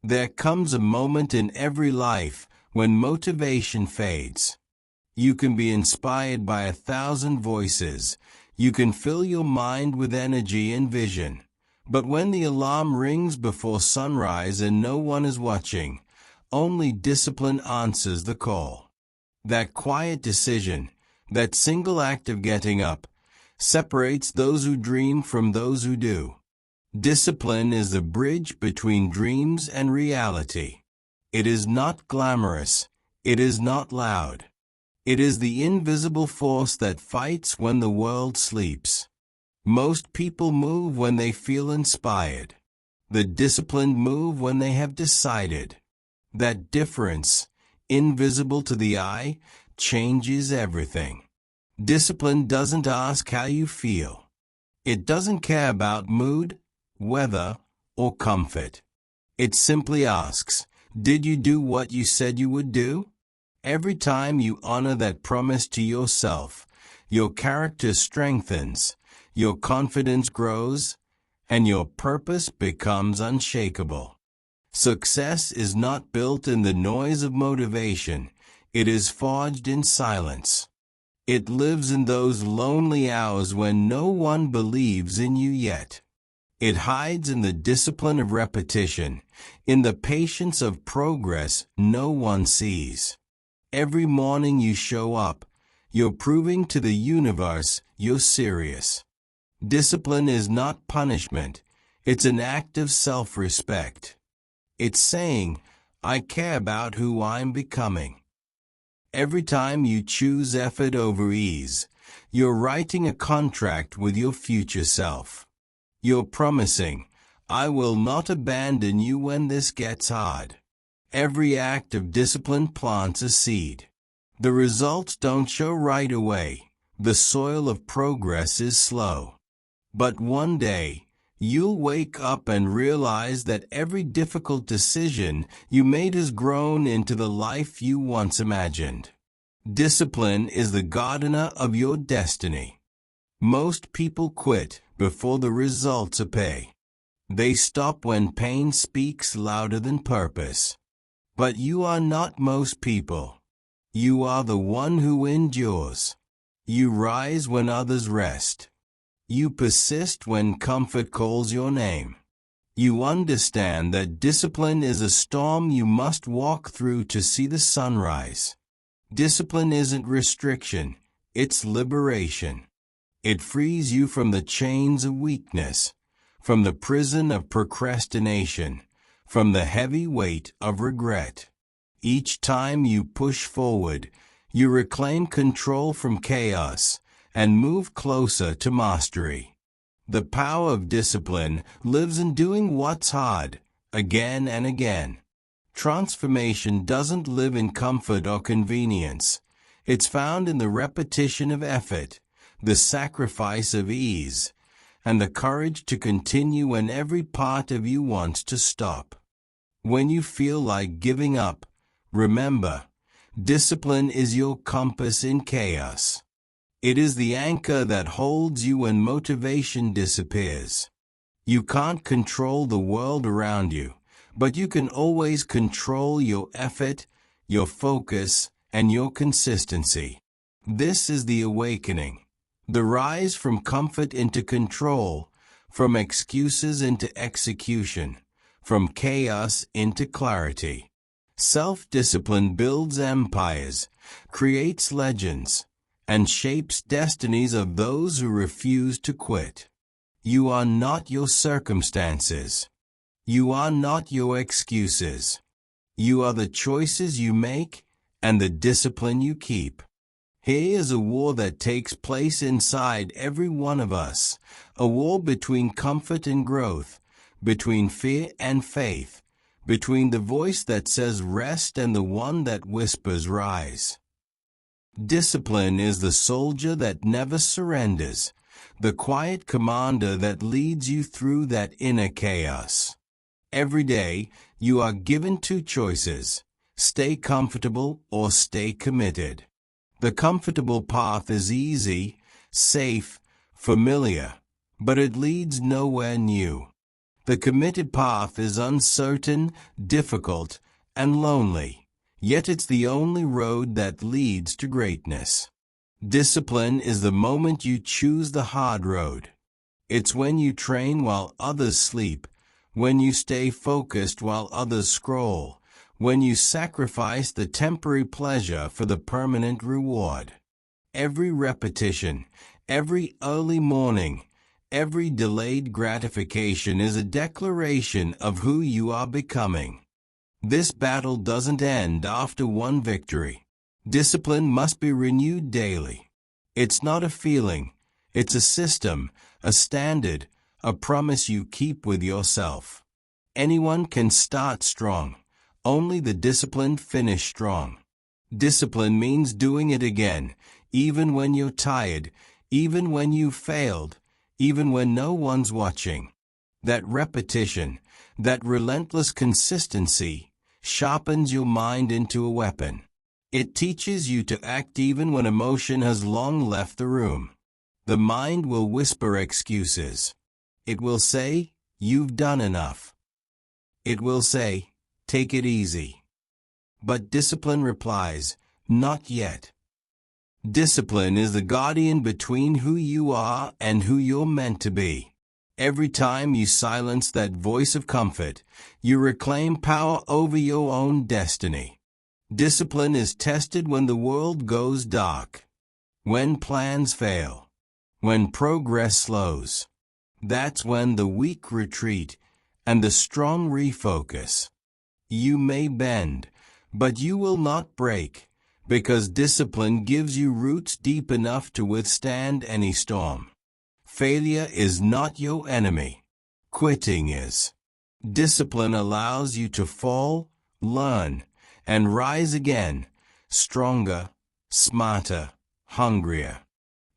There comes a moment in every life when motivation fades. You can be inspired by 1,000 voices. You can fill your mind with energy and vision. But when the alarm rings before sunrise and no one is watching, only discipline answers the call. That quiet decision, that single act of getting up, separates those who dream from those who do. Discipline is the bridge between dreams and reality. It is not glamorous. It is not loud. It is the invisible force that fights when the world sleeps. Most people move when they feel inspired. The disciplined move when they have decided. That difference, invisible to the eye, changes everything. Discipline doesn't ask how you feel. It doesn't care about mood, weather, or comfort. It simply asks, did you do what you said you would do? Every time you honor that promise to yourself, your character strengthens, your confidence grows, and your purpose becomes unshakable. Success is not built in the noise of motivation. It is forged in silence. It lives in those lonely hours when no one believes in you yet. It hides in the discipline of repetition, in the patience of progress no one sees. Every morning you show up, you're proving to the universe you're serious. Discipline is not punishment. It's an act of self-respect. It's saying, I care about who I'm becoming. Every time you choose effort over ease, you're writing a contract with your future self. You're promising, I will not abandon you when this gets hard. Every act of discipline plants a seed. The results don't show right away. The soil of progress is slow. But one day, you'll wake up and realize that every difficult decision you made has grown into the life you once imagined. Discipline is the gardener of your destiny. Most people quit before the results appear. They stop when pain speaks louder than purpose. But you are not most people. You are the one who endures. You rise when others rest. You persist when comfort calls your name. You understand that discipline is a storm you must walk through to see the sunrise. Discipline isn't restriction, it's liberation. It frees you from the chains of weakness, from the prison of procrastination, from the heavy weight of regret. Each time you push forward, you reclaim control from chaos and move closer to mastery. The power of discipline lives in doing what's hard, again and again. Transformation doesn't live in comfort or convenience. It's found in the repetition of effort, the sacrifice of ease, and the courage to continue when every part of you wants to stop. When you feel like giving up, remember, discipline is your compass in chaos. It is the anchor that holds you when motivation disappears. You can't control the world around you, but you can always control your effort, your focus, and your consistency. This is the awakening, the rise from comfort into control, from excuses into execution, from chaos into clarity. Self-discipline builds empires, creates legends, and shapes destinies of those who refuse to quit. You are not your circumstances. You are not your excuses. You are the choices you make and the discipline you keep. Here is a war that takes place inside every one of us, a war between comfort and growth, between fear and faith, between the voice that says rest and the one that whispers rise. Discipline is the soldier that never surrenders, the quiet commander that leads you through that inner chaos. Every day, you are given two choices: stay comfortable or stay committed. The comfortable path is easy, safe, familiar, but it leads nowhere new. The committed path is uncertain, difficult, and lonely, yet it's the only road that leads to greatness. Discipline is the moment you choose the hard road. It's when you train while others sleep, when you stay focused while others scroll, when you sacrifice the temporary pleasure for the permanent reward. Every repetition, every early morning, every delayed gratification is a declaration of who you are becoming. This battle doesn't end after one victory. Discipline must be renewed daily. It's not a feeling, it's a system, a standard, a promise you keep with yourself. Anyone can start strong. Only the disciplined finish strong. Discipline means doing it again, even when you're tired, even when you've failed, even when no one's watching. That repetition, that relentless consistency, sharpens your mind into a weapon. It teaches you to act even when emotion has long left the room. The mind will whisper excuses. It will say, "You've done enough." It will say, "Take it easy." But discipline replies, "Not yet." Discipline is the guardian between who you are and who you're meant to be. Every time you silence that voice of comfort, you reclaim power over your own destiny. Discipline is tested when the world goes dark, when plans fail, when progress slows. That's when the weak retreat and the strong refocus. You may bend, but you will not break, because discipline gives you roots deep enough to withstand any storm. Failure is not your enemy. Quitting is. Discipline allows you to fall, learn, and rise again, stronger, smarter, hungrier.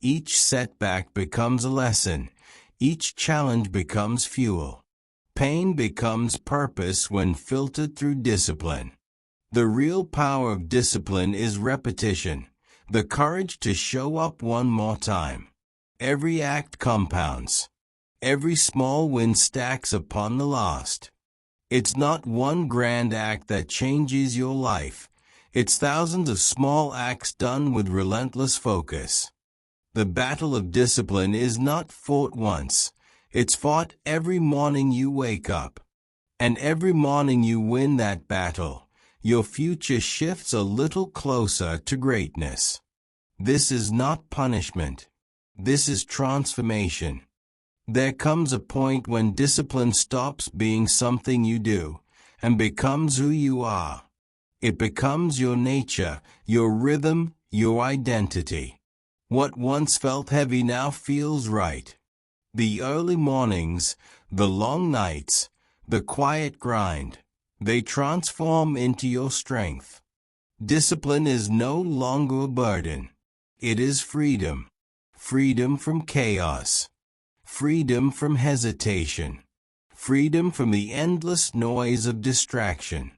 Each setback becomes a lesson. Each challenge becomes fuel. Pain becomes purpose when filtered through discipline. The real power of discipline is repetition, the courage to show up one more time. Every act compounds. Every small win stacks upon the last. It's not one grand act that changes your life. It's thousands of small acts done with relentless focus. The battle of discipline is not fought once. It's fought every morning you wake up. And every morning you win that battle, your future shifts a little closer to greatness. This is not punishment. This is transformation. There comes a point when discipline stops being something you do and becomes who you are. It becomes your nature, your rhythm, your identity. What once felt heavy now feels right. The early mornings, the long nights, the quiet grind, they transform into your strength. Discipline is no longer a burden. It is freedom. Freedom from chaos. Freedom from hesitation. Freedom from the endless noise of distraction.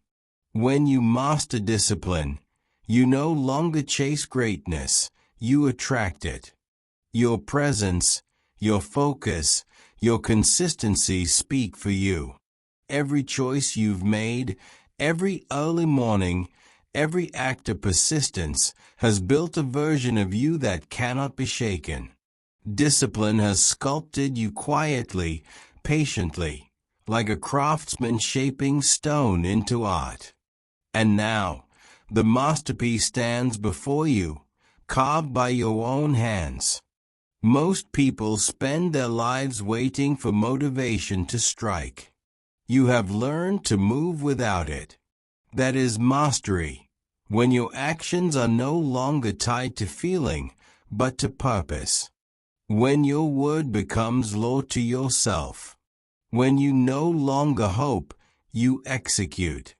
When you master discipline, you no longer chase greatness, you attract it. Your presence, your focus, your consistency speak for you. Every choice you've made, every early morning, every act of persistence has built a version of you that cannot be shaken. Discipline has sculpted you quietly, patiently, like a craftsman shaping stone into art. And now, the masterpiece stands before you, carved by your own hands. Most people spend their lives waiting for motivation to strike. You have learned to move without it. That is mastery, when your actions are no longer tied to feeling, but to purpose. When your word becomes law to yourself. When you no longer hope, you execute.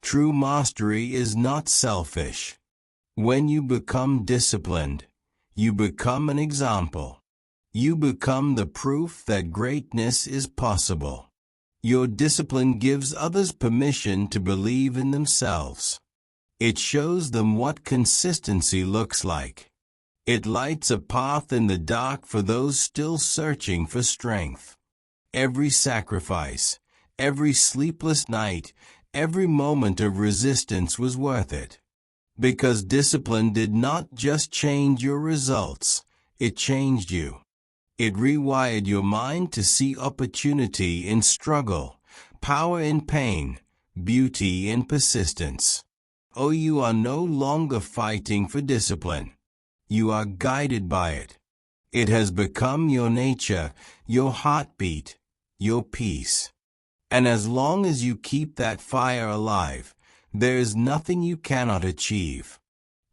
True mastery is not selfish. When you become disciplined, you become an example. You become the proof that greatness is possible. Your discipline gives others permission to believe in themselves. It shows them what consistency looks like. It lights a path in the dark for those still searching for strength. Every sacrifice, every sleepless night, every moment of resistance was worth it. Because discipline did not just change your results, it changed you. It rewired your mind to see opportunity in struggle, power in pain, beauty in persistence. Oh, you are no longer fighting for discipline. You are guided by it. It has become your nature, your heartbeat, your peace. And as long as you keep that fire alive, there is nothing you cannot achieve.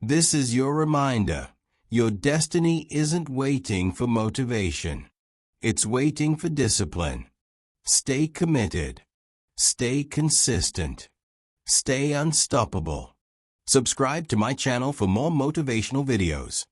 This is your reminder. Your destiny isn't waiting for motivation. It's waiting for discipline. Stay committed. Stay consistent. Stay unstoppable. Subscribe to my channel for more motivational videos.